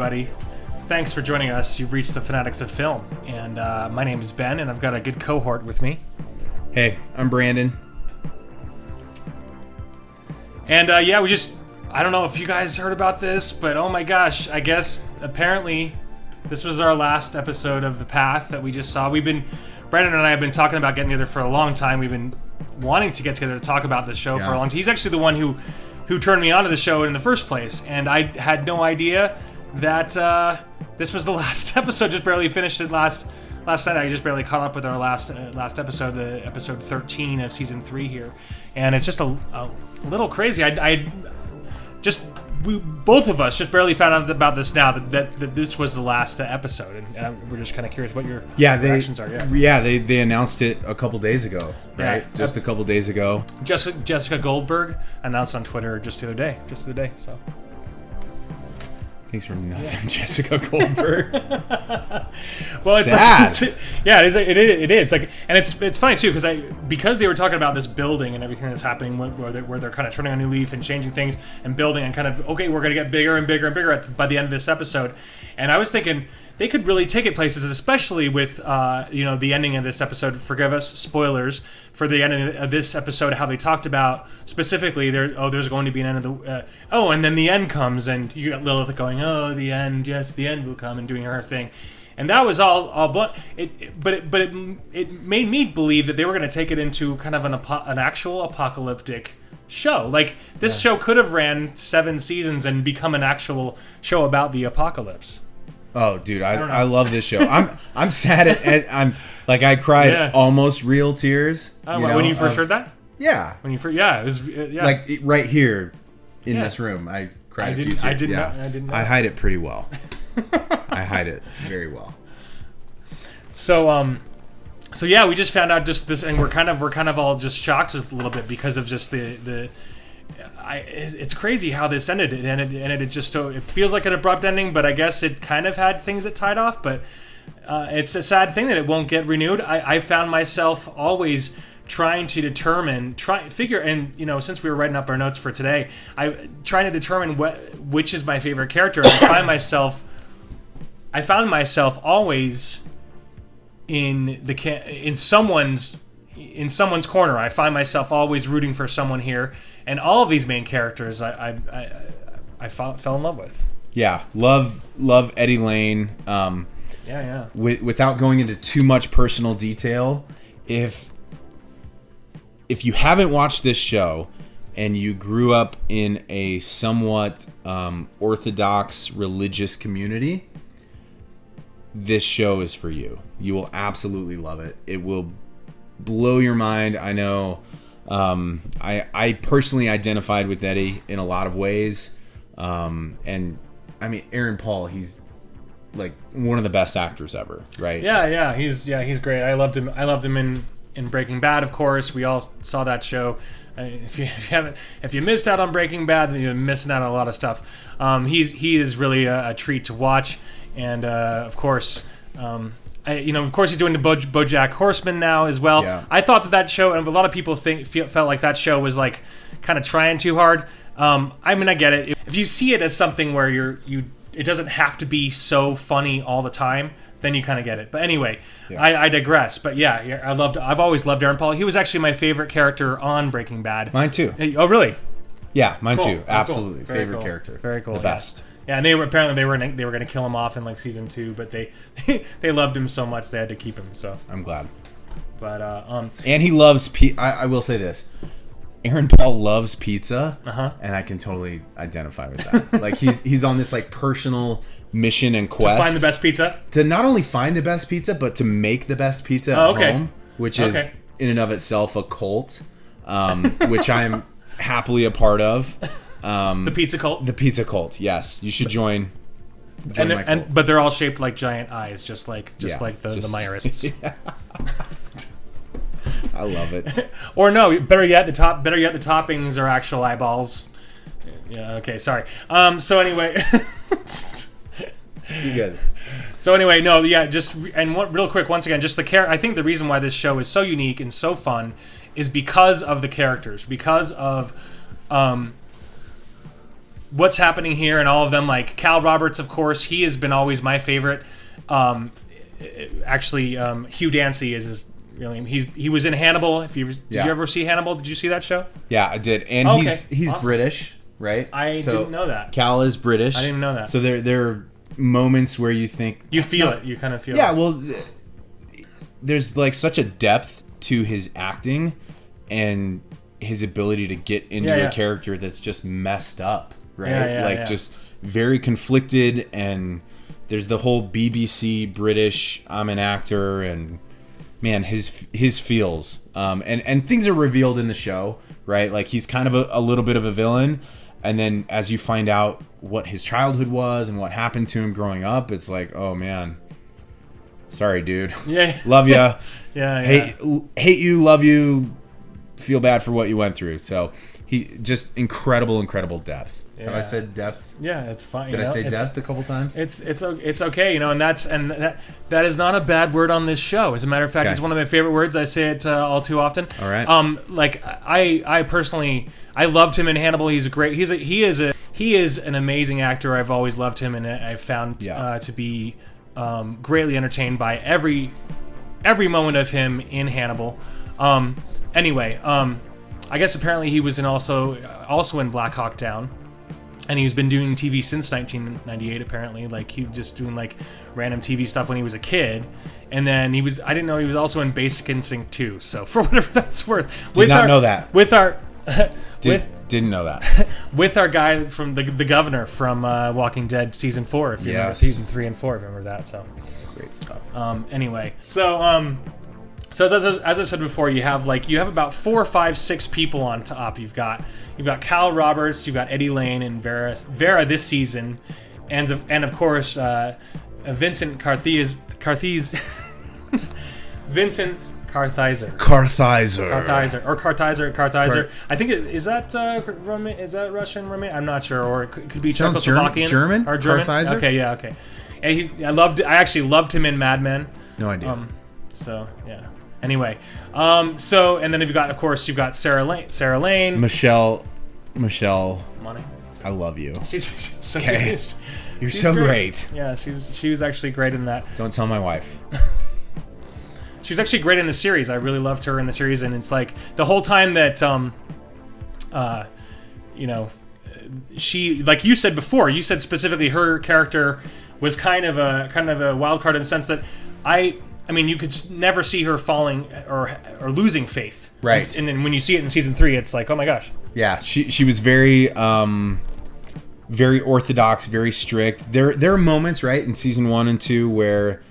everybody. Thanks for joining us. You've reached the Fanaddicts of Film, and my name is Ben, and I've got a good cohort with me. Hey, I'm Brandon. And I don't know if you guys heard about this, but oh my gosh, I guess apparently this was our last episode of The Path that we just saw. Brandon and I have been talking about getting together for a long time. We've been wanting to get together to talk about the show for a long time. He's actually the one who turned me onto the show in the first place, and I had no idea that this was the last episode. Just barely finished it last night. I just barely caught up with our last episode, the episode 13 of season 3 here, and it's just a little crazy. Both of us just barely found out about this now that this was the last episode, and we're just kind of curious what your reactions are. They announced it a couple days ago, right? Just a couple days ago. Jessica Goldberg announced on Twitter just the other day. So. Thanks for nothing, Jessica Goldberg. Well, it's sad. It is like, and it's funny too because they were talking about this building and everything that's happening where they're kind of turning a new leaf and changing things and building and kind of we're gonna get bigger and bigger and bigger by the end of this episode, and I was thinking they could really take it places, especially with the ending of this episode. Forgive us, spoilers for the ending of this episode. How they talked about specifically there's going to be an end of the and then the end comes and you got Lilith going, the end, yes, the end will come, and doing her thing, and that was all blunt. It made me believe that they were going to take it into kind of an actual apocalyptic show. Like this show could have ran 7 seasons and become an actual show about the apocalypse. Oh, dude, I love this show. I'm sad I cried almost real tears. When you first heard that? Yeah. When you first, it was like right here in this room. I cried. I didn't. I hide it pretty well. I hide it very well. So we just found out just this, and we're kind of all just shocked a little bit because of just it's crazy how this ended. It ended just so it feels like an abrupt ending, but I guess it kind of had things that tied off. But it's a sad thing that it won't get renewed. I found myself always trying to since we were writing up our notes for today, trying to determine which is my favorite character. And I found myself always in someone's corner. I find myself always rooting for someone here. And all of these main characters, I fell in love with. Yeah, love Eddie Lane. Without going into too much personal detail, if you haven't watched this show and you grew up in a somewhat orthodox religious community, this show is for you. You will absolutely love it. It will blow your mind. I know. I personally identified with Eddie in a lot of ways, and I mean Aaron Paul, he's like one of the best actors ever, right? He's great. I loved him in Breaking Bad, of course. We all saw that show. If you missed out on Breaking Bad, then you're missing out on a lot of stuff. He is really a treat to watch, and of course. Of course, he's doing the BoJack Horseman now as well. Yeah. I thought that show, and a lot of people felt like that show was like kind of trying too hard. I get it. If you see it as something where it doesn't have to be so funny all the time, then you kind of get it. But anyway, I digress. But I've always loved Aaron Paul. He was actually my favorite character on Breaking Bad. Mine too. Oh, really? Yeah, mine too. Oh, absolutely, cool. Favorite character. Very cool. The best. Yeah, and they were going to kill him off in like season 2, but they loved him so much they had to keep him. So I'm glad. But and he loves I will say this. Aaron Paul loves pizza, and I can totally identify with that. Like he's on this like personal mission and quest to find the best pizza. To not only find the best pizza, but to make the best pizza at home, which is in and of itself a cult, which I'm happily a part of. The pizza cult. The pizza cult. Yes, you should join. But they're all shaped like giant eyes, just like the Myrists. Yeah. I love it. Or no, better yet, the toppings are actual eyeballs. Yeah. Okay. Sorry. So anyway. You good. So anyway, no, yeah, real quick, once again, just I think the reason why this show is so unique and so fun is because of the characters, because of what's happening here, and all of them. Like Cal Roberts, of course, he has been always my favorite. Actually, Hugh Dancy is his real name. He was in Hannibal. Did you ever see Hannibal? Did you see that show? Yeah, I did. And he's awesome. British, right? I didn't know that. Cal is British. I didn't know that. So there are moments where you think you feel it. You kind of feel it. Yeah, well, there's like such a depth to his acting and his ability to get into a character that's just messed up, right? Just very conflicted, and there's the whole BBC British I'm an actor, and man, his feels and things are revealed in the show, right? Like he's kind of a little bit of a villain, and then as you find out what his childhood was and what happened to him growing up, it's like, oh man, sorry dude. Yeah. Love ya. Yeah. Hate you, love you, feel bad for what you went through. So he just incredible depth. Yeah. Have I said depth? Yeah, it's fine. Did I say depth a couple times? It's okay, and that is not a bad word on this show. As a matter of fact, it's one of my favorite words. I say it all too often. All right. Like I personally, I loved him in Hannibal. He is an amazing actor. I've always loved him, and I've found to be greatly entertained by every moment of him in Hannibal. Anyway, I guess apparently he was also in Black Hawk Down, and he's been doing TV since 1998. Apparently, like he was just doing like random TV stuff when he was a kid, and then I didn't know he was also in Basic Instinct 2. So for whatever that's worth, didn't know that. Didn't know that. With our guy from the governor from Walking Dead season 4, if you remember season 3 and 4, if you remember that. So great stuff. Anyway, so as I said before, you have about 4, 5, 6 people on top. You've got Cal Roberts, you've got Eddie Lane and Vera this season, and of course Vincent Carthizer. Vincent Carthizer. I think is that Russian, Romanian? I'm not sure, or it could be Czechoslovakian, German or German. Carthizer? Okay, yeah, okay. And I actually loved him in Mad Men. No idea. So yeah. Anyway, and then you've got Sarah Lane, Michelle. Money. I love you. She's so okay. You're so great. Yeah, she was actually great in that. Don't tell my wife. She was actually great in the series. I really loved her in the series, and it's like the whole time that she, like you said before, you said specifically her character was kind of a wild card in the sense that I mean, you could never see her falling or losing faith. Right. And then when you see it in season 3, it's like, oh my gosh. Yeah, she was very very orthodox, very strict. There are moments, right, in season 1 and 2 where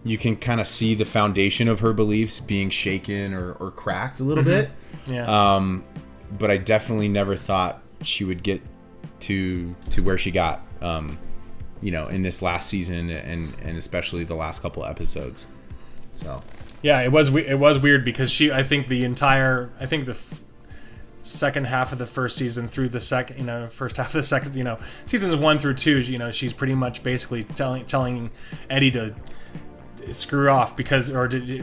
you can kind of see the foundation of her beliefs being shaken or cracked a little bit. Yeah. But I definitely never thought she would get to where she got, in this last season and especially the last couple episodes. So. Yeah, it was weird because I think the second half of the first season through the first half of the second, seasons 1 through 2, she's pretty much basically telling Eddie to screw off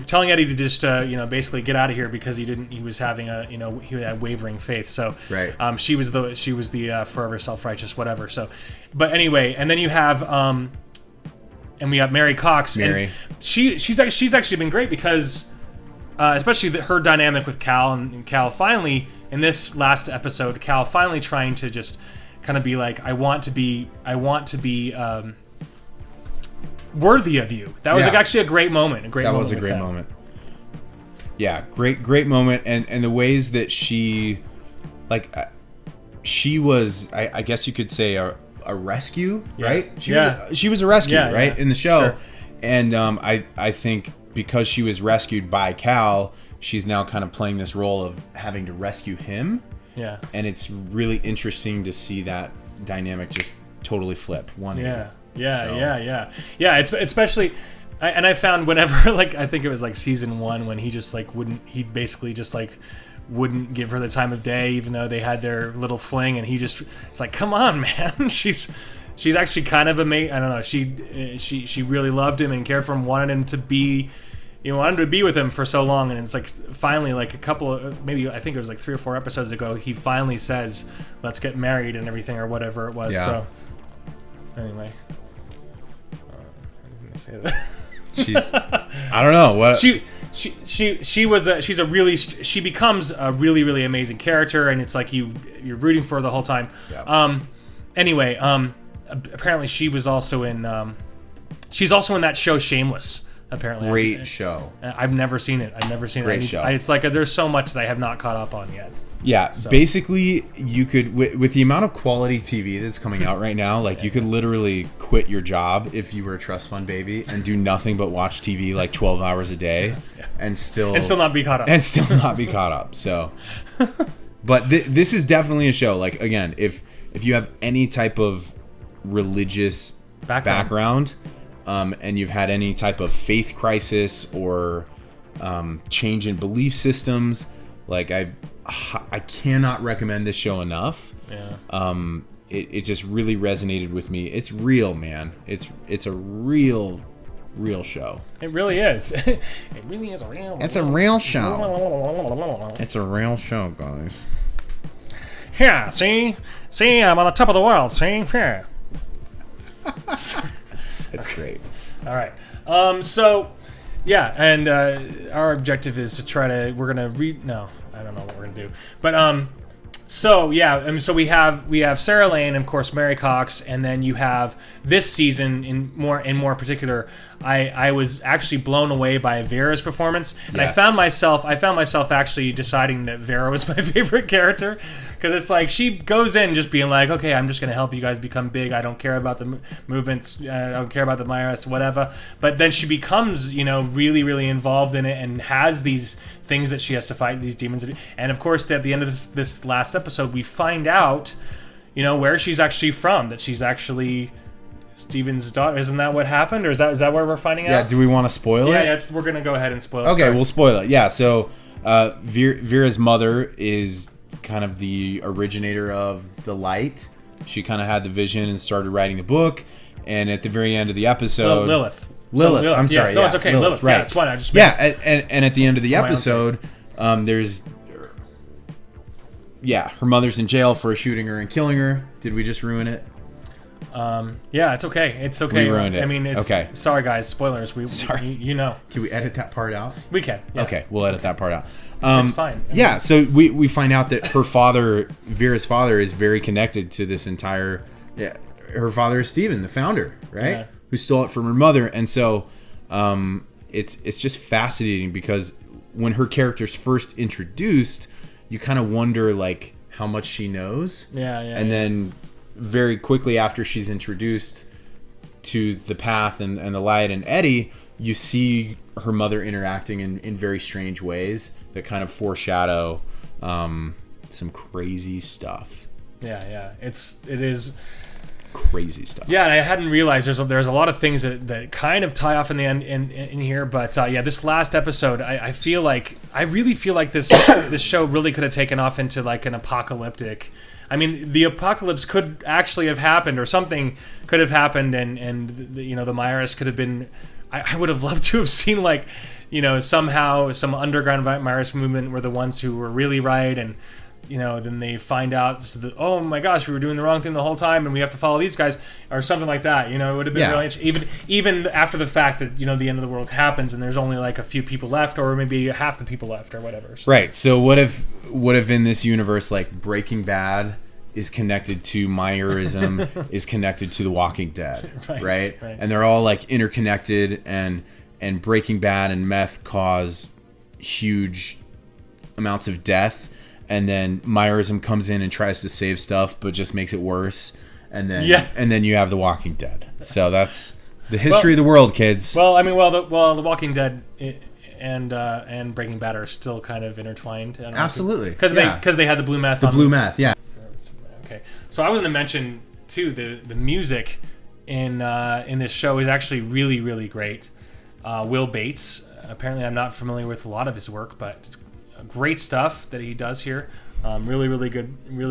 telling Eddie to just basically get out of here because he was having he had wavering faith. So right. She was the forever self-righteous whatever. So, but anyway, and then you have and we got Mary Cox. Mary. And she's actually been great because especially her dynamic with Cal and Cal finally in this last episode, Cal finally trying to just kind of be like, I want to be worthy of you. That was actually a great moment. That was a great moment. Yeah, great moment, and the ways that she was, I guess you could say a rescue, right? She was a rescue, right, in the show, sure. And I think because she was rescued by Cal, she's now kind of playing this role of having to rescue him. Yeah, and it's really interesting to see that dynamic just totally flip. Yeah. It's especially, and I found whenever I think it was like season 1 when he just wouldn't give her the time of day even though they had their little fling, and it's like, come on, man. She's actually kind of amazing. I don't know. She really loved him and cared for him, wanted him to be wanted to be with him for so long, and it's like finally, like a couple of, maybe I think it was like 3 or 4 episodes ago, he finally says, "Let's get married" and everything, or whatever it was. Yeah. So anyway, I didn't say that. She's, I don't know what she becomes a really, really amazing character, and it's like you're rooting for her the whole time. Yeah. Anyway, apparently she's also in that show Shameless. Apparently, Great show. I've never seen it. Great show. It's like there's so much that I have not caught up on yet. Yeah, So. basically, you could with the amount of quality TV that's coming out right now, like you could literally quit your job if you were a trust fund baby and do nothing but watch TV like 12 hours a day, and still not be caught up. And still not be caught up. So, but this is definitely a show. Like again, if you have any type of religious background and you've had any type of faith crisis or change in belief systems, like I cannot recommend this show enough. Yeah. It just really resonated with me. It's real, man. It's a real show. It really is. It really is a real. It's a real show. It's a real show, guys. Yeah. See, I'm on the top of the world. See, yeah. It's great. All right. So, yeah, and our objective is to try to. We're gonna read. No, I don't know what we're gonna do. But so yeah, so we have Sarah Lane, and of course Mary Cox, and then you have this season in more particular. I was actually blown away by Vera's performance, and Yes. I found myself actually deciding that Vera was my favorite character, because it's like she goes in just being like, okay, I'm just going to help you guys become big. I don't care about the movements. I don't care about the Myras, whatever. But then she becomes, really, really involved in it, and has these things that she has to fight, these demons. And of course, at the end of this last episode, we find out, where she's actually from. That she's actually Steven's daughter. Isn't that what happened, or is that where we're finding out? Yeah. Do we want to spoil it? Yeah. We're gonna go ahead and spoil it. Okay, Sorry. we'll spoil it. Yeah. So Vera's mother is kind of the originator of the light. She kind of had the vision and started writing the book. And at the very end of the episode, Lilith. Lilith. I'm sorry. No, yeah, it's okay. Lilith. Right. Yeah, it's fine. I just and at the end of the episode, there's her mother's in jail for shooting her and killing her. Did we just ruin it? Yeah, it's okay. It's okay. We ruined it. I mean, it's okay. Sorry, guys. Spoilers. Sorry. Can we edit that part out? We can. Yeah. Okay, we'll edit that part out. It's fine. Yeah, so we find out that her father, Vera's father, is very connected to this entire. Yeah, her father is Steven, the founder, right? Yeah. Who stole it from her mother, and so it's just fascinating because when her character's first introduced, you kind of wonder like how much she knows. Yeah. And then very quickly after she's introduced to the path and the light and Eddie, you see her mother interacting in very strange ways that kind of foreshadow some crazy stuff. Yeah. It is crazy stuff. Yeah, and I hadn't realized there's a lot of things that kind of tie off in the end in here, but this last episode, I really feel like this show really could have taken off into like an apocalyptic. I mean, the apocalypse could actually have happened, or something could have happened, and the Myras could have been. I would have loved to have seen like, somehow some underground Myras movement were the ones who were really right, and then they find out that, oh my gosh, we were doing the wrong thing the whole time, and we have to follow these guys, or something like that. It would have been really interesting. Even after the fact that the end of the world happens and there's only like a few people left, or maybe half the people left, or whatever. So. Right. So what if in this universe, like Breaking Bad is connected to Myerism, is connected to The Walking Dead, right? And they're all like interconnected, and Breaking Bad and meth cause huge amounts of death. And then Myerism comes in and tries to save stuff, but just makes it worse. And then you have The Walking Dead. So that's the history of the world, kids. Well, I mean, The Walking Dead and Breaking Bad are still kind of intertwined. Absolutely, because they had the blue meth. The blue meth, yeah. Okay, so I was going to mention too the music in this show is actually really, really great. Will Bates. Apparently, I'm not familiar with a lot of his work, but great stuff that he does here. Really, really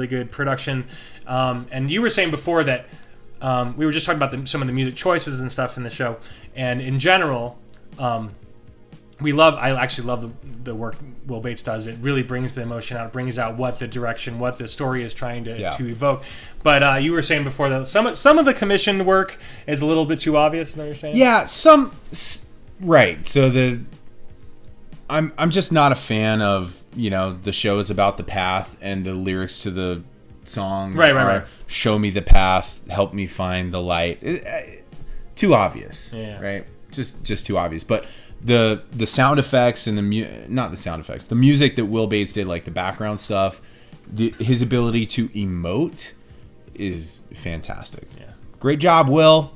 good production. And you were saying before that we were just talking about some of the music choices and stuff in the show. And in general, I actually love the work Will Bates does. It really brings the emotion out. It brings out what the story is trying to evoke. But you were saying before that some of the commissioned work is a little bit too obvious. Is that what you're saying? Yeah, right. So I'm just not a fan of, the show is about the path and the lyrics to the songs right. Show me the path, help me find the light. Too obvious, right? Just too obvious. But the sound effects and not the sound effects, the music that Will Bates did, like the background stuff, his ability to emote is fantastic. Yeah, great job, Will.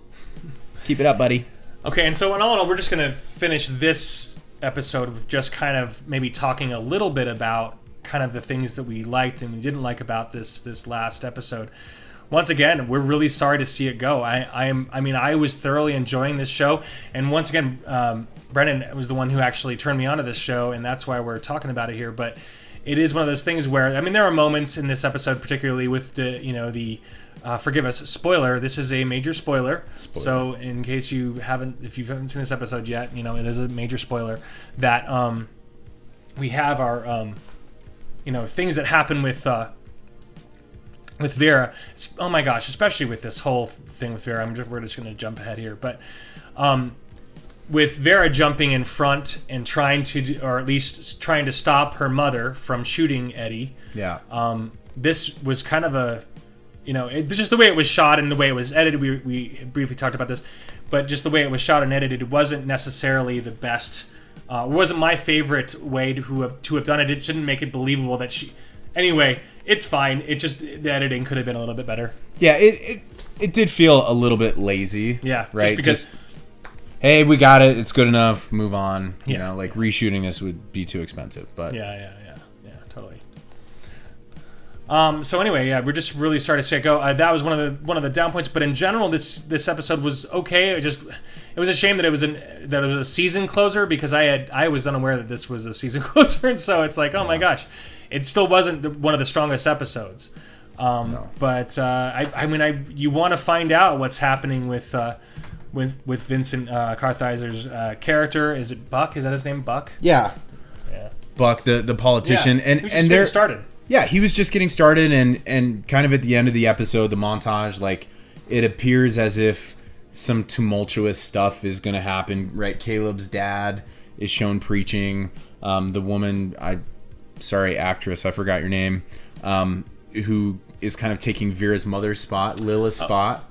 Keep it up, buddy. Okay, and so in all, we're just gonna finish this episode with just kind of maybe talking a little bit about kind of the things that we liked and we didn't like about this last episode. Once again, we're really sorry to see it go. I was thoroughly enjoying this show, and once again, Brennan was the one who actually turned me onto this show, and that's why we're talking about it here. But it is one of those things where, there are moments in this episode, particularly with the forgive us, spoiler. This is a major spoiler. So in case if you haven't seen this episode yet, it is a major spoiler that we have our things that happen with Vera. Oh my gosh, especially with this whole thing with Vera. We're just going to jump ahead here, but with Vera jumping in front and trying to stop her mother from shooting Eddie. Yeah. This was kind of a, just the way it was shot and the way it was edited. We briefly talked about this, but just the way it was shot and edited, it wasn't necessarily the best. It wasn't my favorite way to have done it. It shouldn't make it believable that she. Anyway, it's fine. It just, the editing could have been a little bit better. Yeah, it did feel a little bit lazy. Yeah, right. Just hey, we got it. It's good enough. Move on. Like reshooting this would be too expensive. But yeah, totally. So anyway, we're just really starting to see it go. That was one of the down points. But in general, this episode was okay. It was a shame that it was a season closer, because I was unaware that this was a season closer, and so it's like, oh my gosh, it still wasn't one of the strongest episodes. No. But you want to find out what's happening with Vincent Kartheiser's character. Is it Buck? Is that his name, Buck? Yeah. Buck, the politician, and they're started. Yeah, he was just getting started, and kind of at the end of the episode, the montage, like, it appears as if some tumultuous stuff is going to happen, right? Caleb's dad is shown preaching. The woman, actress, I forgot your name, who is kind of taking Vera's mother's spot, Lila's spot.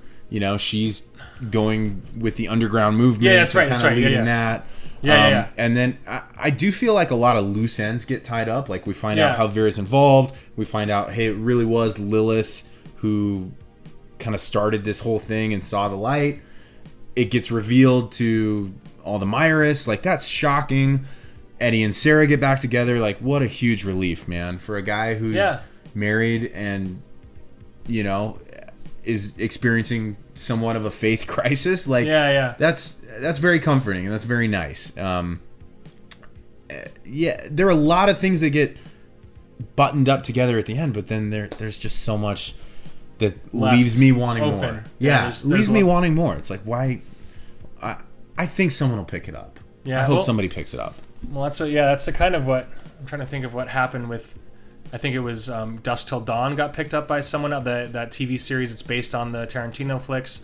She's going with the underground movement. Yeah, that's right. Kind of leading that. Yeah. And then I do feel like a lot of loose ends get tied up. Like, we find out how Vera's involved. We find out, hey, it really was Lilith who kind of started this whole thing and saw the light. It gets revealed to all the Myris. Like, that's shocking. Eddie and Sarah get back together. Like, what a huge relief, man. For a guy who's married and, is experiencing somewhat of a faith crisis. Like, that's very comforting, and that's very nice. There are a lot of things that get buttoned up together at the end, but then there's just so much that leaves me wanting more. Leaves me wanting more. It's like, why? I think someone will pick it up. I hope somebody picks it up. Well, that's the kind of what I'm trying to think of. What happened with, I think it was Dusk Till Dawn got picked up by someone. That TV series, it's based on the Tarantino flicks,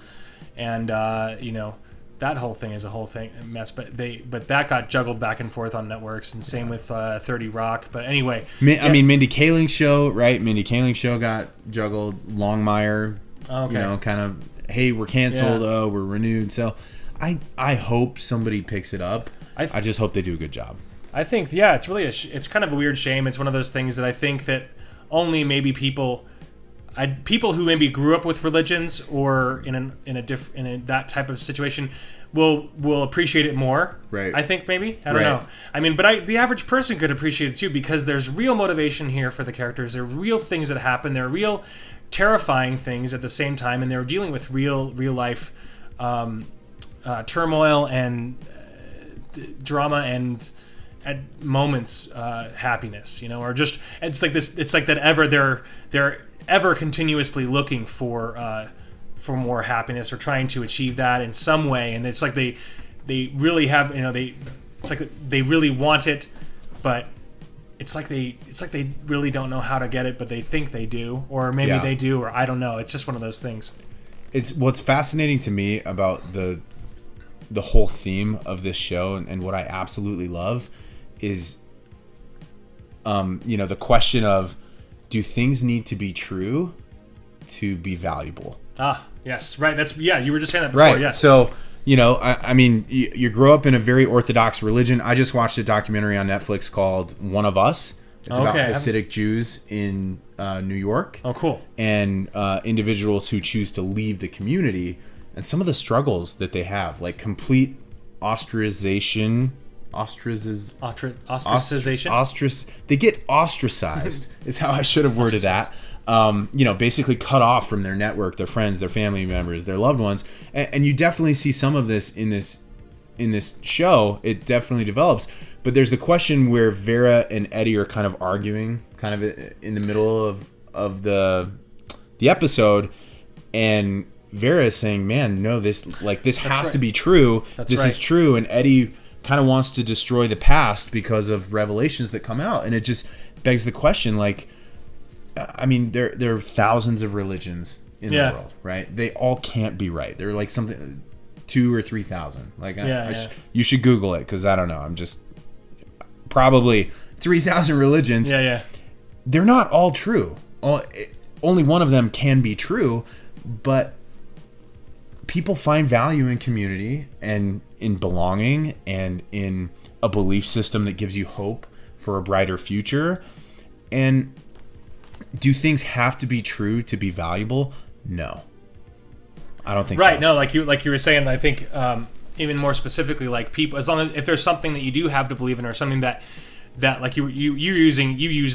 and that whole thing is a mess. But that got juggled back and forth on networks, and same with 30 Rock. But anyway, I mean, Mindy Kaling's show, right? Mindy Kaling's show got juggled. Longmire, kind of, hey, we're canceled. Oh, we're renewed. So I hope somebody picks it up. I just hope they do a good job. I think, it's really it's kind of a weird shame. It's one of those things that I think that only maybe people who maybe grew up with religions or in that type of situation will appreciate it more. Right. I think maybe. I don't know. I mean, but the average person could appreciate it too, because there's real motivation here for the characters. There are real things that happen. There are real terrifying things at the same time, and they're dealing with real life turmoil and drama and at moments happiness, or just, it's like this, it's like that they're ever continuously looking for more happiness or trying to achieve that in some way, and it's like they really have, they really want it, but it's like they really don't know how to get it, but they think they do, or maybe they do, or I don't know. It's just one of those things. It's what's fascinating to me about the whole theme of this show, and what I absolutely love is, the question of, do things need to be true to be valuable? Ah, yes, right. You were just saying that before, right? Yeah. So. I mean, you grow up in a very orthodox religion. I just watched a documentary on Netflix called One of Us. It's about Hasidic Jews in New York. Oh, cool. And individuals who choose to leave the community, and some of the struggles that they have, like complete ostracization. They get ostracized is how I should have worded that. Basically cut off from their network, their friends, their family members, their loved ones. And you definitely see some of this in this show. It definitely develops. But there's the question where Vera and Eddie are kind of arguing, kind of in the middle of the episode, and Vera is saying, "Man, no, this has to be true. This is true." And Eddie kind of wants to destroy the past because of revelations that come out, and it just begs the question, like, I mean, there are thousands of religions in the world, right? They all can't be right. They're like something 2,000 or 3,000. Like, you should Google it, because I don't know. I'm just probably 3,000 religions. Yeah. They're not all true. Only one of them can be true, but people find value in community and in belonging and in a belief system that gives you hope for a brighter future. And do things have to be true to be valuable? No, I don't think so. Right. No, like you were saying, I think even more specifically, like people, as long as if there's something that you do have to believe in, or something that like you use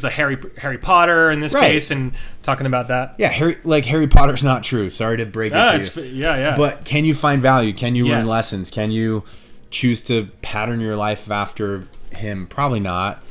the Harry Potter in this case, and talking about that. Yeah, Harry Potter's not true. Sorry to break it to you. Yeah. But can you find value? Can you learn lessons? Can you choose to pattern your life after him? Probably not.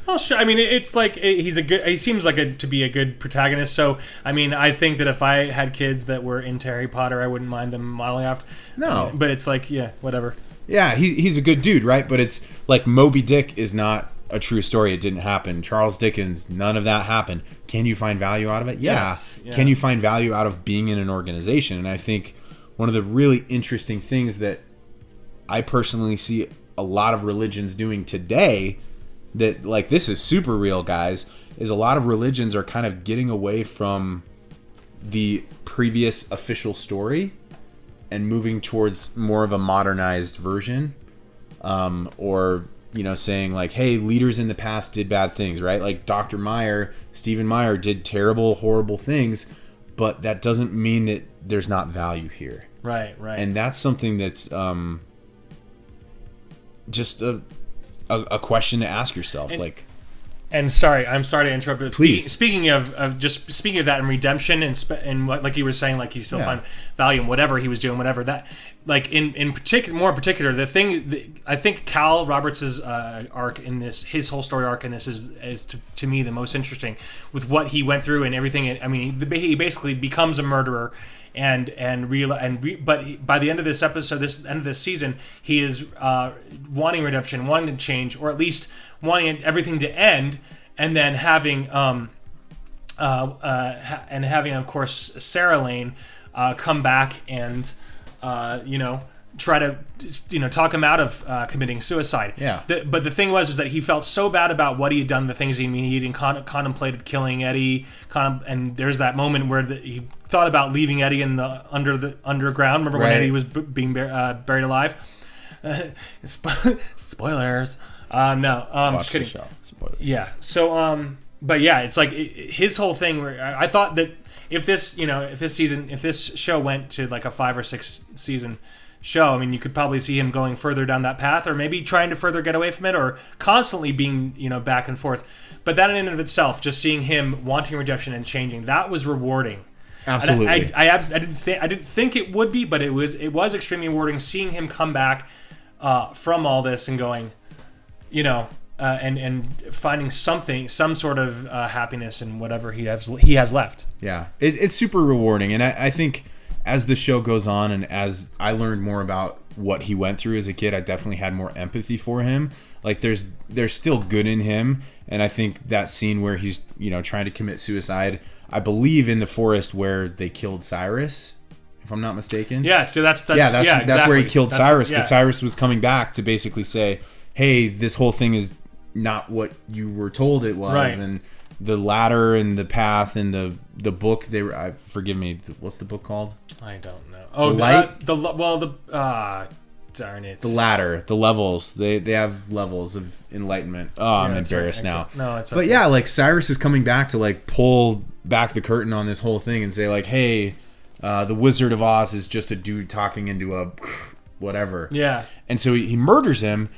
Well, sure. I mean, it's like he seems like to be a good protagonist. So, I mean, I think that if I had kids that were into Harry Potter, I wouldn't mind them modeling after. No, but it's like, whatever. Yeah, he's a good dude, right? But it's like Moby Dick is not a true story. It didn't happen. Charles Dickens, none of that happened. Can you find value out of it? Yes. Yeah. Can you find value out of being in an organization? And I think one of the really interesting things that I personally see a lot of religions doing today, that like, this is super real, guys, is a lot of religions are kind of getting away from the previous official story and moving towards more of a modernized version, or saying like, hey, leaders in the past did bad things, right? Like Stephen Meyer did terrible, horrible things, but that doesn't mean that there's not value here. Right. And that's something that's just a question to ask yourself. I'm sorry to interrupt. But please. Speaking of that and redemption and what, like you were saying, like you still find value in whatever he was doing, whatever that, like in particular, the thing I think Cal Roberts' arc in this, his whole story arc in this is to me the most interesting, with what he went through and everything. I mean, he basically becomes a murderer. But by the end of this episode, end of this season, he is wanting redemption, wanting to change, or at least wanting everything to end, and then having of course Sarah Lane come back and try to talk him out of committing suicide. Yeah. But the thing was that he felt so bad about what he had done, the things he had contemplated killing Eddie, and there's that moment where he thought about leaving Eddie in the underground. Remember when Eddie was being buried alive? Spoilers. No. Watch just kidding. the show. Spoilers. Yeah. So but yeah, it's like his whole thing where I thought that if this show went to like a 5 or 6 season show, I mean, you could probably see him going further down that path, or maybe trying to further get away from it, or constantly being, back and forth. But that in and of itself, just seeing him wanting redemption and changing, that was rewarding. Absolutely. I didn't think it would be, but it was extremely rewarding seeing him come back from all this and going, and finding some sort of happiness in whatever he has left. Yeah, it's super rewarding, and I think as the show goes on and as I learned more about what he went through as a kid, I definitely had more empathy for him. Like there's still good in him, and I think that scene where he's, you know, trying to commit suicide, I believe in the forest where they killed Cyrus, if I'm not mistaken. Yeah, so that's that's where he killed Cyrus, because yeah. Cyrus was coming back to basically say, hey, this whole thing is not what you were told it was. Right. And the ladder and the path and the book, they were, forgive me, what's the book called? I don't know. Oh, the light? Darn it. The ladder, the levels. They have levels of enlightenment. Oh, I'm embarrassed now. No, it's okay. But yeah, like Cyrus is coming back to like pull back the curtain on this whole thing and say like, hey, the Wizard of Oz is just a dude talking into a whatever. Yeah. And so he murders him,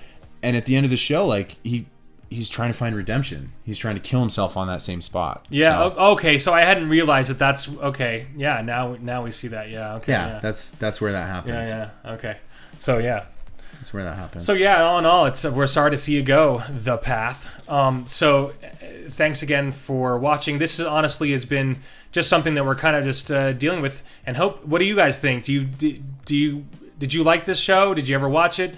and at the end of the show, like he's trying to find redemption. He's trying to kill himself on that same spot. Yeah. So, okay. So I hadn't realized that. That's okay. Yeah. Now we see that. Yeah. Okay. Yeah. That's where that happens. Yeah. Okay. So yeah. That's where that happens. So yeah. All in all, we're sorry to see you go. The Path. So thanks again for watching. This honestly has been just something that we're kind of just dealing with. And hope. What do you guys think? Did you like this show? Did you ever watch it?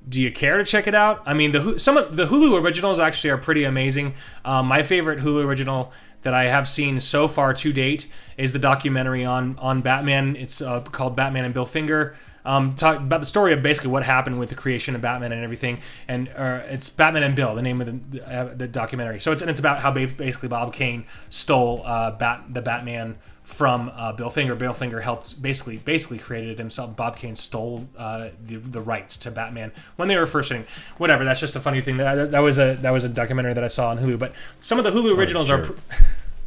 Do you care to check it out? I mean, some of the Hulu originals actually are pretty amazing. My favorite Hulu original that I have seen so far to date is the documentary on Batman. It's called Batman and Bill Finger. Talk about the story of basically what happened with the creation of Batman and everything. And it's Batman and Bill, the name of the documentary. So it's about how basically Bob Kane stole the Batman from Bill Finger. Bill Finger helped basically created it himself. Bob Kane stole the rights to Batman when they were first shooting. Whatever. That's just a funny thing. That was a documentary that I saw on Hulu. But some of the Hulu originals are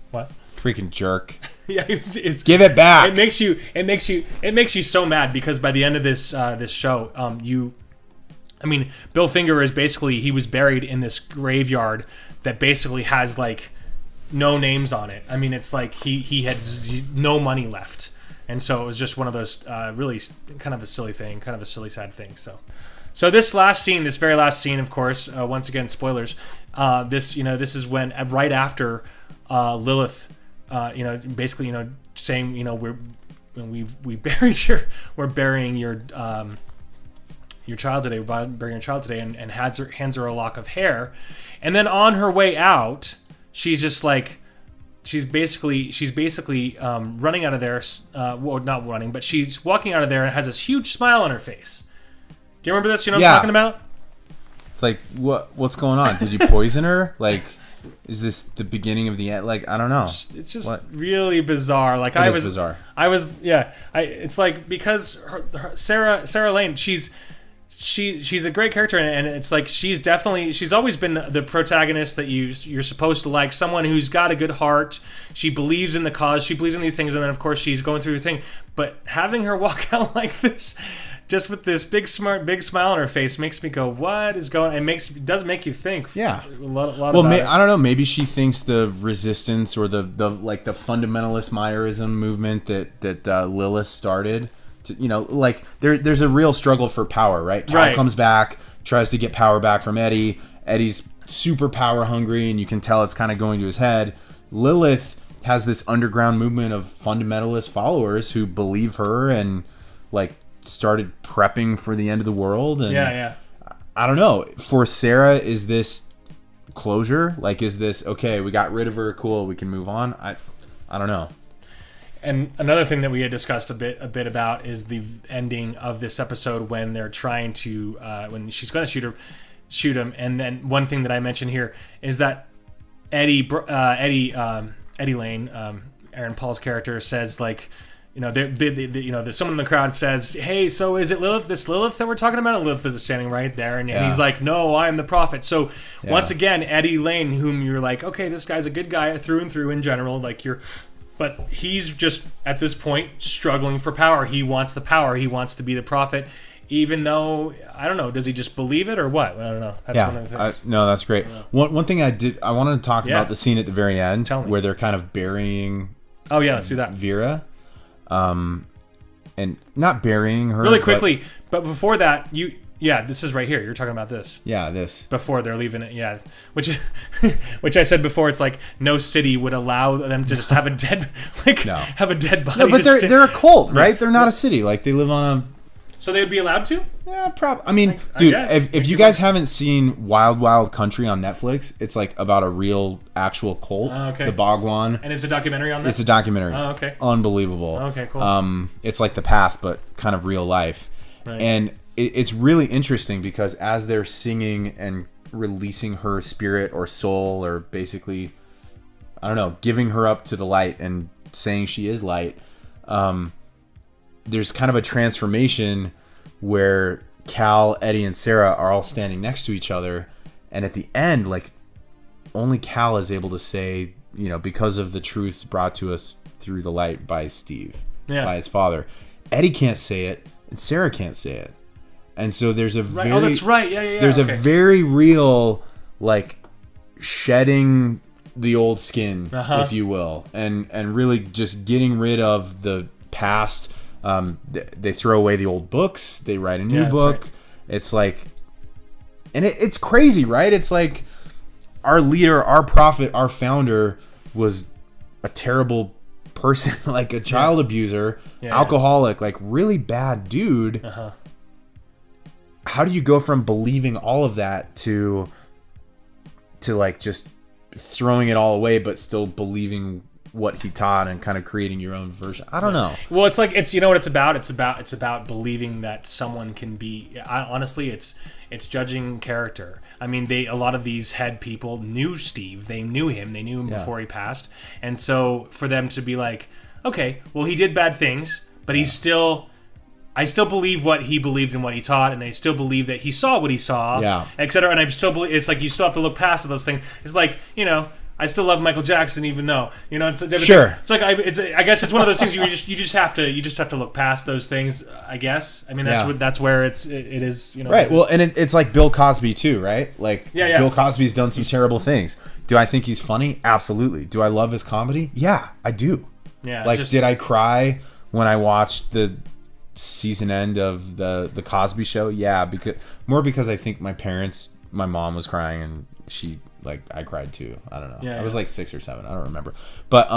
what? Freaking jerk. Yeah, it's give it back. It makes you so mad because by the end of this show, Bill Finger is basically, he was buried in this graveyard that basically has like no names on it. I mean, it's like he had no money left, and so it was just one of those really kind of a silly thing, kind of a silly sad thing. So this very last scene, of course, once again spoilers. This is when right after Lilith, basically saying we're burying your child today, and hands her a lock of hair, and then on her way out, she's just like, she's basically running out of there. Well, not running, but she's walking out of there and has this huge smile on her face. Do you remember this? You know what I'm talking about? It's like, what's going on? Did you poison her? Like, is this the beginning of the end? Like, I don't know. It's just really bizarre. Like, it is bizarre. It's like, because Sarah Lane, she's a great character, and it's like she's always been the protagonist that you're supposed to like, someone who's got a good heart. She believes in the cause, she believes in these things, and then of course she's going through her thing. But having her walk out like this, just with this big smile on her face, makes me go, what is going? It does make you think. Yeah, a lot well, about it. I don't know. Maybe she thinks the resistance or the fundamentalist Myerism movement that Lilith started. Like there's a real struggle for power, right? Cal comes back, tries to get power back from Eddie. Eddie's super power hungry, and you can tell it's kind of going to his head. Lilith has this underground movement of fundamentalist followers who believe her and like started prepping for the end of the world. And I don't know. For Sarah, is this closure? Like, is this okay? We got rid of her. Cool. We can move on. I don't know. And another thing that we had discussed a bit about is the ending of this episode when they're trying to when she's going to shoot him. And then one thing that I mentioned here is that Eddie Lane, Aaron Paul's character, says like, there's someone in the crowd says, "Hey, so is it Lilith? This Lilith that we're talking about?" And Lilith is standing right there, and he's like, "No, I am the prophet." So once again, Eddie Lane, whom you're like, okay, this guy's a good guy through and through in general, like but he's just at this point struggling for power. He wants the power. He wants to be the prophet, even though I don't know. Does he just believe it or what? I don't know. That's one of the things. No, that's great. One thing I wanted to talk about the scene at the very end where they're kind of burying. Oh yeah, let's do that. Vera. And not burying her really quickly, but before that, Yeah, this is right here. You're talking about this. Yeah, this. Before they're leaving it, yeah. Which I said before, it's like no city would allow them to just have a dead have a dead body. No, but they're a cult, right? They're not a city. Like they live on a. So they would be allowed to? Yeah, probably. I mean, dude, if you guys haven't seen Wild Wild Country on Netflix, it's like about a real, actual cult, the Bhagwan. And it's a documentary on that? It's a documentary. Oh, okay. Unbelievable. Okay, cool. It's like The Path, but kind of real life. Right. And it's really interesting because as they're singing and releasing her spirit or soul, or basically, I don't know, giving her up to the light and saying she is light, there's kind of a transformation where Cal, Eddie, and Sarah are all standing next to each other, and at the end, like, only Cal is able to say, you know, because of the truths brought to us through the light by Steve, by his father. Eddie can't say it, and Sarah can't say it, and so there's a very that's right, yeah. There's a very real, like, shedding the old skin, if you will, and really just getting rid of the past. They throw away the old books. They write a new book. Right. It's like, and it's crazy, right? It's like our leader, our prophet, our founder was a terrible person, like a child abuser, alcoholic, like really bad dude. How do you go from believing all of that to like just throwing it all away, but still believing what he taught and kind of creating your own version? I don't know. Well, it's like, it's, you know what it's about? It's about believing that someone can be, honestly, it's judging character. I mean, a lot of these head people knew Steve. They knew him before he passed. And so for them to be like, okay, well, he did bad things, but I still believe what he believed and what he taught, and I still believe that he saw what he saw, etc. And I still believe, it's like you still have to look past those things. It's like, you know, I still love Michael Jackson, even though, you know, it's a different thing. It's like I guess it's one of those things you just have to look past those things. I guess. I mean, that's where it is. You know, right. Well, and it's like Bill Cosby too, right? Like Bill Cosby's done some terrible things. Do I think he's funny? Absolutely. Do I love his comedy? Yeah, I do. Yeah. Like, did I cry when I watched the season end of the Cosby Show? Yeah, because I think my mom was crying, and I cried too. I don't know. I was like 6 or 7. I don't remember. But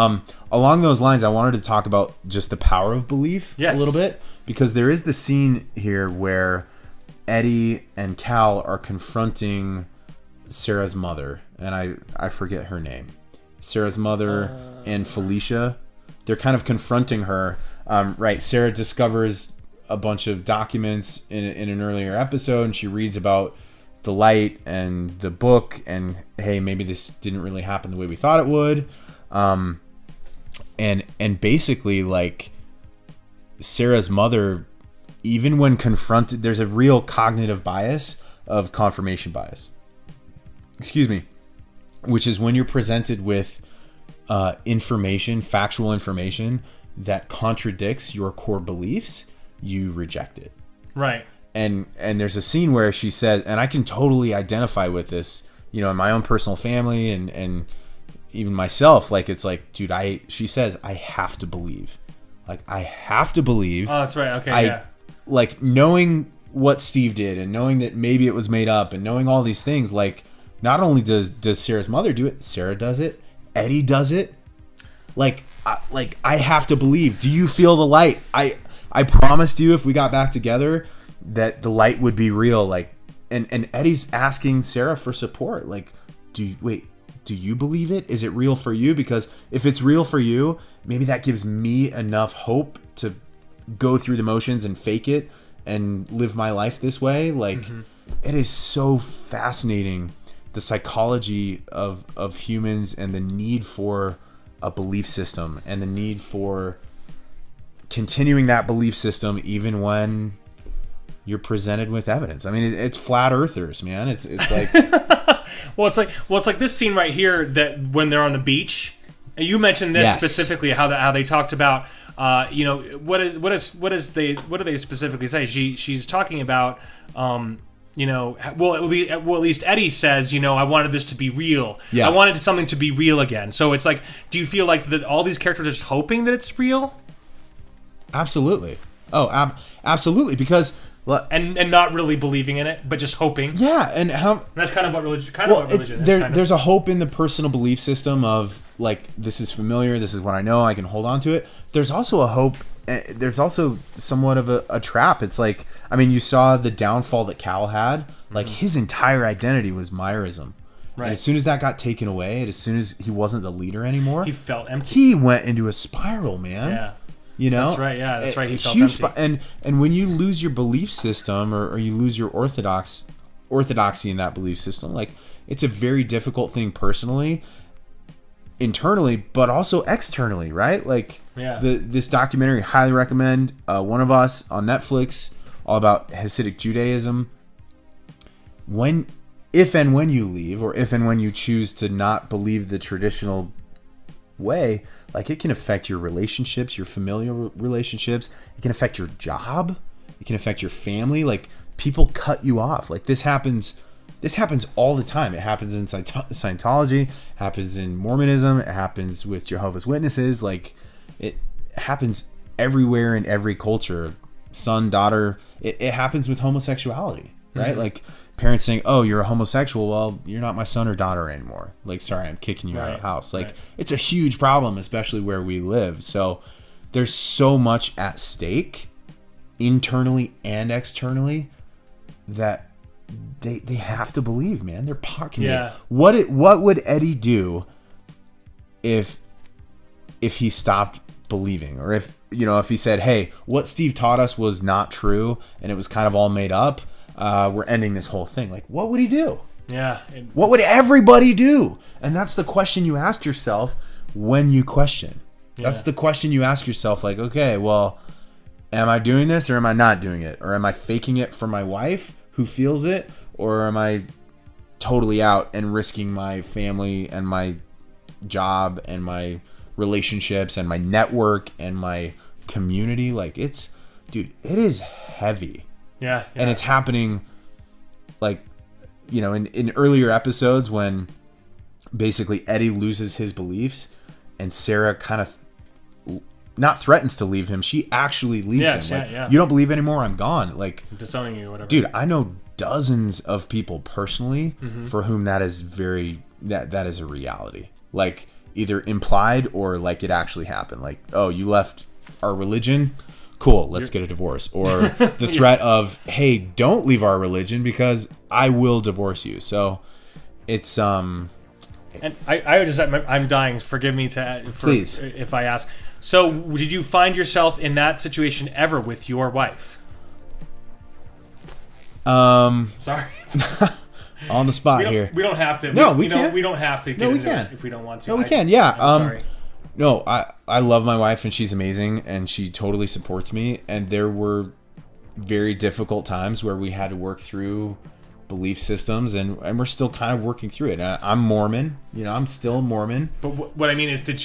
along those lines, I wanted to talk about just the power of belief a little bit, because there is the scene here where Eddie and Cal are confronting Sarah's mother, and I forget her name. Sarah's mother and Felicia. They're kind of confronting her. Right. Sarah discovers a bunch of documents in an earlier episode, and she reads about the light and the book, and hey, maybe this didn't really happen the way we thought it would. And basically, like, Sarah's mother, even when confronted, there's a real cognitive bias of confirmation bias. Excuse me. Which is when you're presented with information, factual information that contradicts your core beliefs, you reject it. Right. And there's a scene where she says, and I can totally identify with this, you know, in my own personal family and even myself. Like, it's like, dude, she says, I have to believe. Like, I have to believe. Oh, that's right. Okay, Like, knowing what Steve did and knowing that maybe it was made up and knowing all these things, like, not only does Sarah's mother do it, Sarah does it, Eddie does it. Like, I have to believe. Do you feel the light? I promised you if we got back together that the light would be real. Like, and Eddie's asking Sarah for support. Like, do you believe it? Is it real for you? Because if it's real for you, maybe that gives me enough hope to go through the motions and fake it and live my life this way. Like, it is so fascinating, the psychology of humans and the need for a belief system and the need for continuing that belief system even when you're presented with evidence. I mean, it's flat earthers, man. It's like well, it's like this scene right here, that when they're on the beach. You mentioned this specifically, how they talked about you know, what do they specifically say? She's talking about you know, well, at least Eddie says, you know, I wanted this to be real. I wanted something to be real again. So it's like, do you feel like that all these characters are just hoping that it's real? Absolutely. Oh, absolutely. Because and not really believing in it, but just hoping. Yeah, and how That's kind of what religion. There's a hope in the personal belief system of like, this is familiar, this is what I know, I can hold on to it. There's also a hope. There's also somewhat of a trap. It's like, I mean, you saw the downfall that Cal had. Like, his entire identity was Myerism. Right. And as soon as that got taken away, and as soon as he wasn't the leader anymore, he felt empty. He went into a spiral, man. Yeah. You know? That's right. Yeah, that's right. He felt empty. And when you lose your belief system, or you lose your orthodoxy in that belief system, like, it's a very difficult thing personally, internally, but also externally, right? Like, this documentary, highly recommend. One of Us on Netflix, all about Hasidic Judaism. If and when you leave, or if and when you choose to not believe the traditional way, like, it can affect your relationships, your familial relationships. It can affect your job. It can affect your family. Like, people cut you off. Like, this happens all the time. It happens in Scientology, happens in Mormonism, it happens with Jehovah's Witnesses. Like, it happens everywhere in every culture. Son, daughter. It happens with homosexuality, right? Mm-hmm. Like, parents saying, "Oh, you're a homosexual. Well, you're not my son or daughter anymore. Like, sorry, I'm kicking you out of the house." Like, it's a huge problem, especially where we live. So there's so much at stake, internally and externally, that they have to believe, man. They're pocket. Yeah. What would Eddie do if he stopped believing, or if he said, "Hey, what Steve taught us was not true, and it was kind of all made up. We're ending this whole thing." Like, what would he do? Yeah. What would everybody do? And that's the question you ask yourself when you question. That's the question you ask yourself. Like, okay, well, am I doing this, or am I not doing it? Or am I faking it for my wife who feels it? Or am I totally out and risking my family and my job and my relationships and my network and my community? Like, it is heavy. Yeah. And it's happening, like, in earlier episodes when basically Eddie loses his beliefs and Sarah kind of not threatens to leave him. She actually leaves him. Like, you don't believe anymore, I'm gone. Like, disowning you, whatever. Dude, I know dozens of people personally for whom that is that is a reality. Like, either implied or like it actually happened. Like, oh, you left our religion? Cool, let's get a divorce. Or the threat of, hey, don't leave our religion because I will divorce you. So it's and I'm dying. Forgive me please if I ask. So did you find yourself in that situation ever with your wife? Sorry. On the spot here. We don't have to. No, we can. We don't have to. No, we can. If we don't want to. No, we can. Yeah. I'm sorry. No, I love my wife, and she's amazing, and she totally supports me. And there were very difficult times where we had to work through belief systems, and we're still kind of working through it. I'm Mormon, I'm still Mormon. But what I mean is, did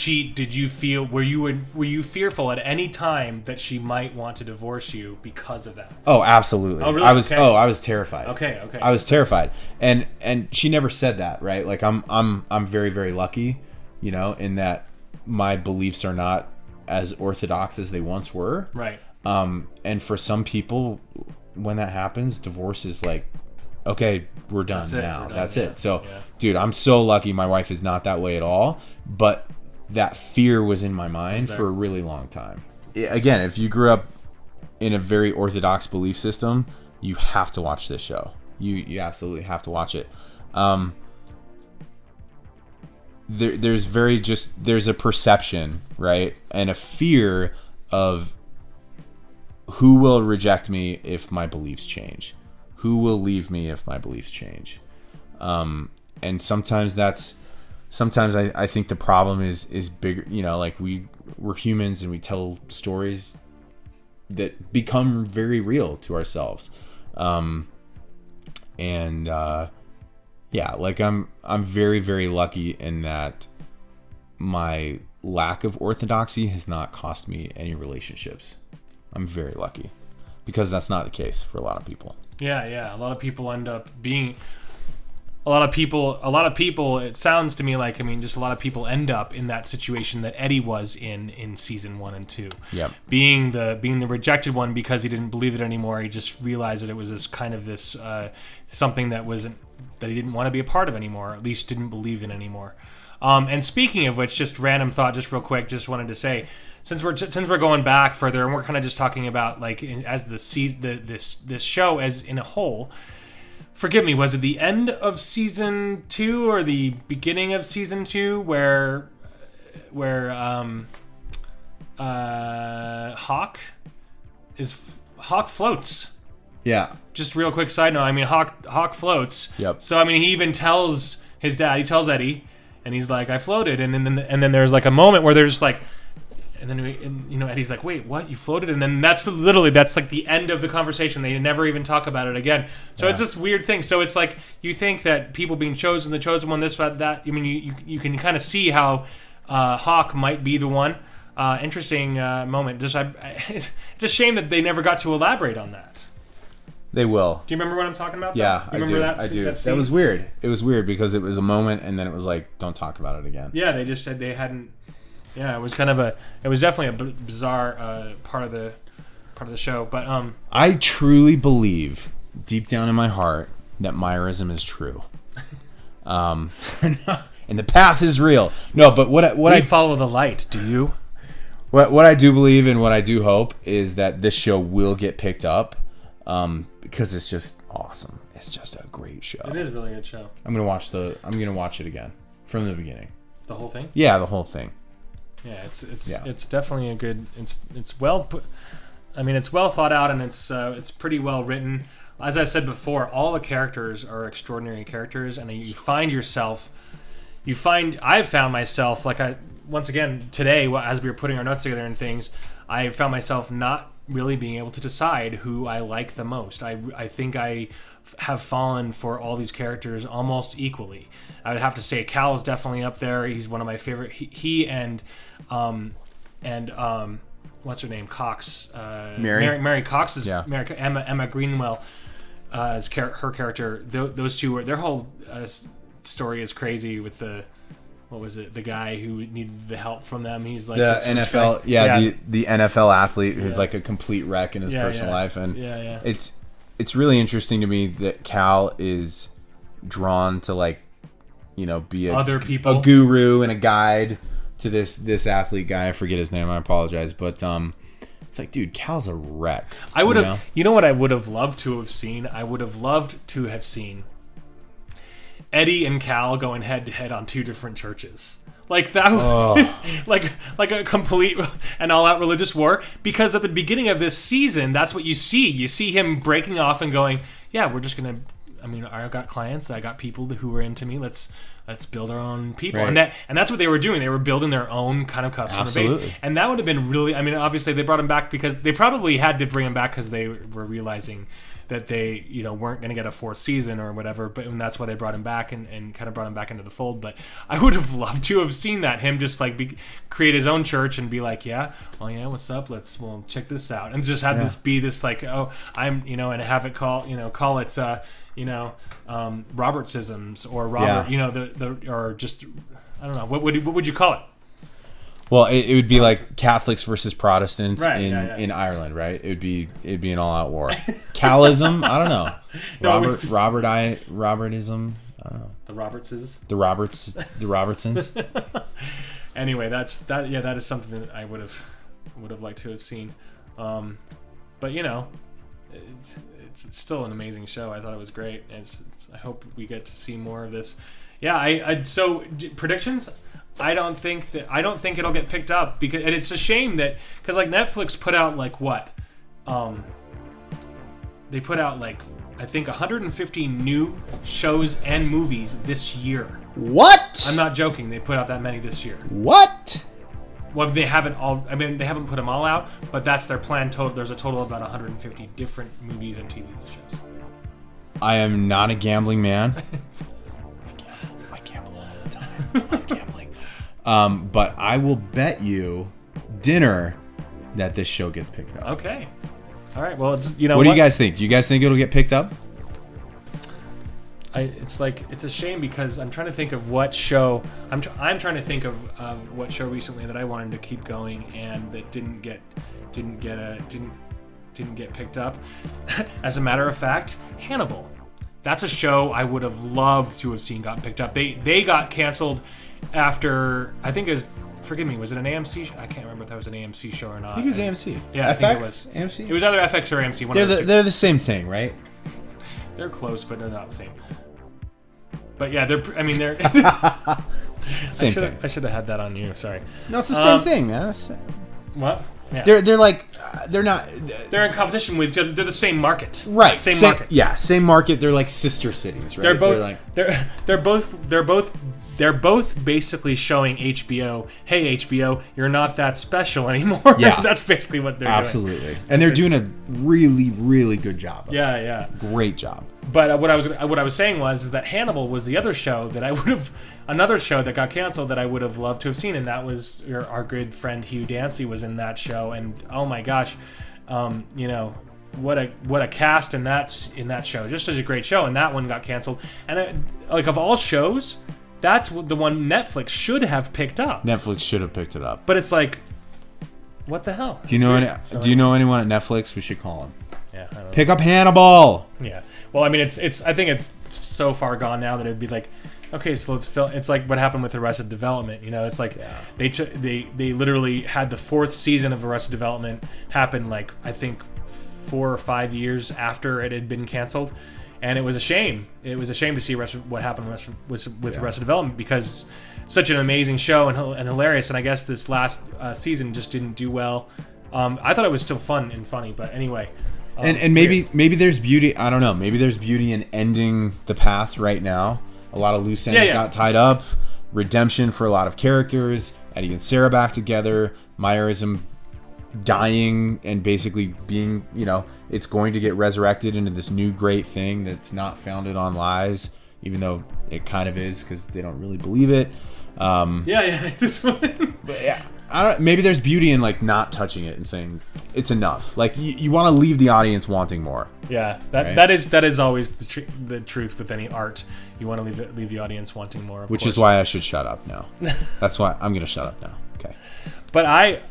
you feel, were you fearful at any time that she might want to divorce you because of that? Oh, absolutely. Oh, really? I was terrified. Okay. I was terrified, and she never said that, right? Like, I'm very, very lucky, in that my beliefs are not as orthodox as they once were. Right. And for some people, when that happens, divorce is like, okay, we're done now. That's it. So, dude, I'm so lucky my wife is not that way at all. But that fear was in my mind for a really long time. Again, if you grew up in a very orthodox belief system, you have to watch this show. You absolutely have to watch it. There's a perception, right? And a fear of who will reject me if my beliefs change. Who will leave me if my beliefs change? And sometimes I think the problem is bigger, like we're humans and we tell stories that become very real to ourselves. Like I'm very, very lucky in that my lack of orthodoxy has not cost me any relationships. I'm very lucky because that's not the case for a lot of people. Yeah. A lot of people end up being a lot of people, it sounds to me like, I mean, just a lot of people end up in that situation that Eddie was in season 1 and 2. Yep. Being the rejected one because he didn't believe it anymore. He just realized that it was this kind of this something that he didn't want to be a part of anymore, or at least didn't believe in anymore. And speaking of which, just random thought, just real quick, just wanted to say, since we're going back further and we're kind of just talking about like as this show as in a whole. Forgive me, was it the end of season 2 or the beginning of season 2 where Hawk floats? Yeah. Just real quick side note, I mean Hawk floats. Yep. So I mean he even tells his dad, he tells Eddie, and he's like, I floated, and then there's like a moment where there's like, and then Eddie's like, wait, what? You floated? And then that's like the end of the conversation. They never even talk about it again. So It's this weird thing. So it's like you think that people being chosen, the chosen one, this, that. I mean, you can kind of see how Hawk might be the one. Interesting moment. It's a shame that they never got to elaborate on that. They will. Do you remember what I'm talking about? Yeah, I do. I do. That was weird. It was weird because it was a moment, and then it was like, don't talk about it again. Yeah, they just said they hadn't. Yeah, it was definitely a bizarre part of the show. But I truly believe, deep down in my heart, that Myerism is true. And the path is real. No, but what I follow the light. Do you? What I do believe and what I do hope is that this show will get picked up, because it's just awesome. It's just a great show. It is a really good show. I'm gonna watch it again from the beginning. The whole thing? Yeah, the whole thing. Yeah, it's definitely a good. It's well put. I mean, it's well thought out and it's pretty well written. As I said before, all the characters are extraordinary characters, and I've found myself once again today, as we were putting our notes together and things, I found myself not really being able to decide who I like the most. I think I have fallen for all these characters almost equally. I would have to say Cal is definitely up there. He's one of my favorite. He and what's her name? Cox. Mary Cox is Emma Greenwell as her character. Those two were their whole story is crazy with the. What was it? The guy who needed the help from them. He's like the NFL, the NFL athlete who's like a complete wreck in his personal life, and it's really interesting to me that Cal is drawn to be other people, a guru and a guide to this athlete guy. I forget his name. I apologize, but it's like, dude, Cal's a wreck. I would have, you know what I would have loved to have seen? I would have loved to have seen Eddie and Cal going head to head on two different churches. Like that like a complete and all out religious war, because at the beginning of this season, that's what you see. You see him breaking off and going, yeah, we're just going to, I mean, I got clients, I got people who are into me. Let's build our own people. Right. And that's what they were doing. They were building their own kind of customer base. And that would have been really, I mean, obviously they brought him back because they probably had to bring him back because they were realizing that they, weren't going to get a fourth season or whatever, and that's why they brought him back and kind of brought him back into the fold. But I would have loved to have seen that, him just create his own church and be like, what's up? We'll check this out, and just have this be this I'm, and have it call it Robertsisms or Robert, or just, I don't know, what would you call it? Well, it would be like Catholics versus Protestants in Ireland, right? It'd be an all-out war. Calism, I don't know. Robertism, I don't know. The Robertses. The Robertsons. Anyway, that is something that I would have liked to have seen. But it's still an amazing show. I thought it was great. I hope we get to see more of this. Yeah, so predictions. I don't think it'll get picked up and it's a shame because Netflix put out they put out I think 150 new shows and movies this year. What? I'm not joking. They put out that many this year. What? Well, they haven't put them all out, but that's their plan. There's a total of about 150 different movies and TV shows. I am not a gambling man. I gamble all the time. I love gambling. But I will bet you dinner that this show gets picked up. Okay. All right. Well, it's What do you guys think? Do you guys think it'll get picked up? it's like it's a shame because I'm trying to think of what show I'm trying to think of what show recently that I wanted to keep going and that didn't get picked up. As a matter of fact, Hannibal. That's a show I would have loved to have seen got picked up. They got canceled after, I think it was, forgive me, was it an AMC show? I can't remember if that was an AMC show or not. I think it was AMC. Yeah, FX? I think it was. AMC? It was either FX or AMC. They're the same thing, right? They're close, but they're not the same. But yeah, they're same thing. I should have had that on you. Sorry. No, it's the same thing, man. What? Yeah. They're like they're not. They're in competition with. They're the same market. Right. Same market. Yeah, same market. They're like sister cities, right? They're both basically showing HBO. Hey, HBO, you're not that special anymore. Yeah. That's basically what they're doing. Absolutely. And they're doing a really, really good job. Yeah. Great job. But what I was saying is that Hannibal was the other show that I would have, another show that got canceled that I would have loved to have seen, and that was our good friend Hugh Dancy was in that show, and oh my gosh, what a cast in that show, just such a great show, and that one got canceled, and like of all shows, that's the one Netflix should have picked up. Netflix should have picked it up, but it's like, what the hell? Do you know anyone at Netflix? We should call them. Yeah, I don't know. Pick up Hannibal. Yeah. Well, I mean, I think it's so far gone now that it'd be like, okay, so let's film. It's like what happened with Arrested Development. It's like they literally had the 4th season of Arrested Development happen like I think 4 or 5 years after it had been canceled, and it was a shame. It was a shame to see what happened with Arrested Development because such an amazing show and hilarious. And I guess this last season just didn't do well. I thought it was still fun and funny, but anyway. And maybe there's beauty. I don't know. Maybe there's beauty in ending the path right now. A lot of loose ends got tied up. Redemption for a lot of characters. Eddie and Sarah back together. Myerism dying and basically being, it's going to get resurrected into this new great thing that's not founded on lies, even though it kind of is because they don't really believe it. But yeah. Maybe there's beauty in like not touching it and saying it's enough. Like you want to leave the audience wanting more. Yeah, that is always the truth with any art. You want to leave the audience wanting more. Which is why I should shut up now. That's why I'm gonna shut up now. Okay. But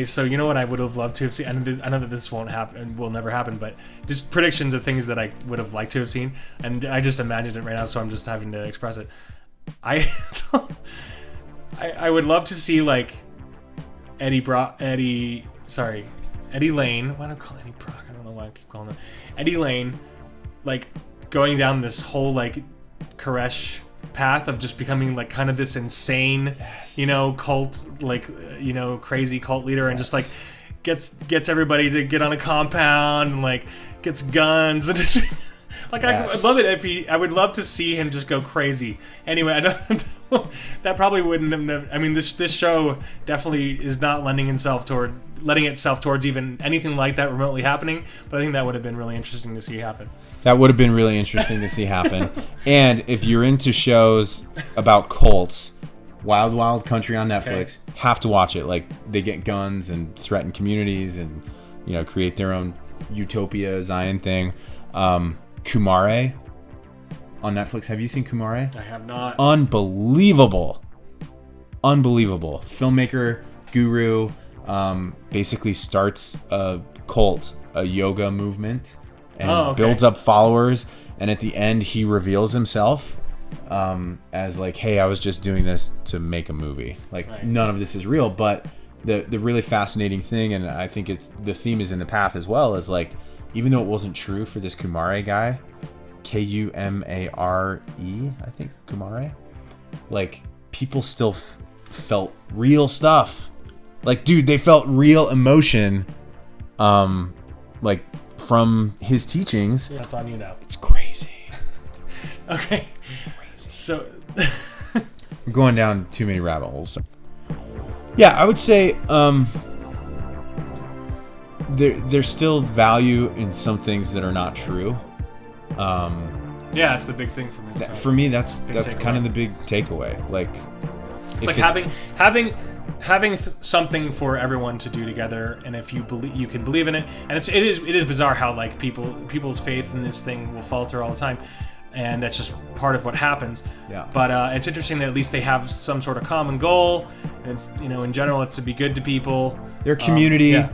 so you know what I would have loved to have seen. I know that this won't happen, will never happen. But just predictions of things that I would have liked to have seen, and I just imagined it right now, so I'm just having to express it. I would love to see like Eddie Lane. Why don't I call Eddie Brock? I don't know why I keep calling him Eddie Lane. Like going down this whole like Koresh path of just becoming like kind of this insane, cult, like crazy cult leader, and just like gets everybody to get on a compound and like gets guns and just. Like I'd love it if I would love to see him just go crazy. Anyway, I don't. That probably wouldn't have. I mean, this show definitely is not letting itself towards even anything like that remotely happening. But I think that would have been really interesting to see happen. That would have been really interesting to see happen. And if you're into shows about cults, Wild Wild Country on Netflix, have to watch it. Like they get guns and threaten communities and create their own utopia Zion thing. Kumare on Netflix. Have you seen Kumare? I have not. Unbelievable. Filmmaker, guru, basically starts a cult, a yoga movement, and builds up followers. And at the end, he reveals himself as like, hey, I was just doing this to make a movie. Like, none of this is real. But the really fascinating thing, and I think the theme is in the path as well, is like, even though it wasn't true for this Kumare guy, Kumare, I think Kumare, like people still felt real stuff. Like, dude, they felt real emotion, like from his teachings. That's on you now. It's crazy. Okay, so we're going down too many rabbit holes. Yeah, I would say there's still value in some things that are not true. That's the big thing for me. For me, that's kind of the big takeaway. Like, it's like having something for everyone to do together, and if you can believe in it. And it is bizarre how like people's faith in this thing will falter all the time. and that's just part of what happens. Yeah. But it's interesting that at least they have some sort of common goal. And it's, in general, it's to be good to people. Their community. Yeah.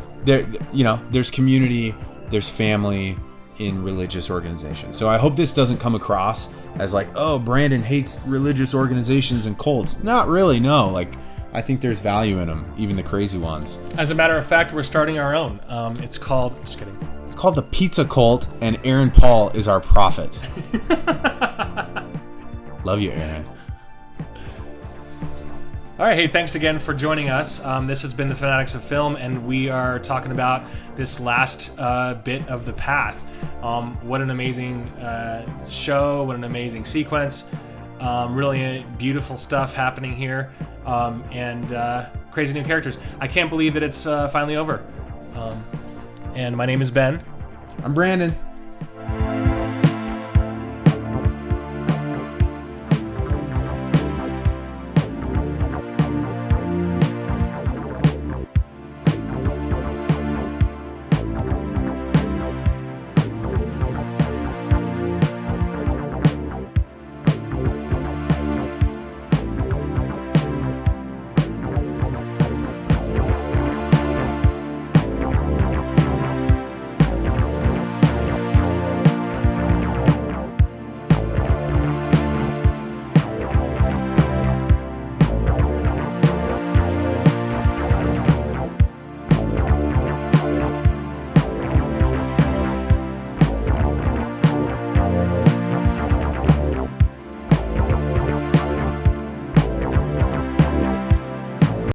There's community. There's family in religious organizations. So I hope this doesn't come across as like, oh, Brandon hates religious organizations and cults. Not really. No. Like, I think there's value in them, even the crazy ones. As a matter of fact, we're starting our own. It's called. Just kidding. It's called the Pizza Cult, and Aaron Paul is our prophet. Love you, Aaron. All right, hey, thanks again for joining us. This has been the Fanaddicts of Film, and we are talking about this last bit of The Path. What an amazing show, what an amazing sequence. Really beautiful stuff happening here, and crazy new characters. I can't believe that it's finally over. And my name is Ben. I'm Brandon.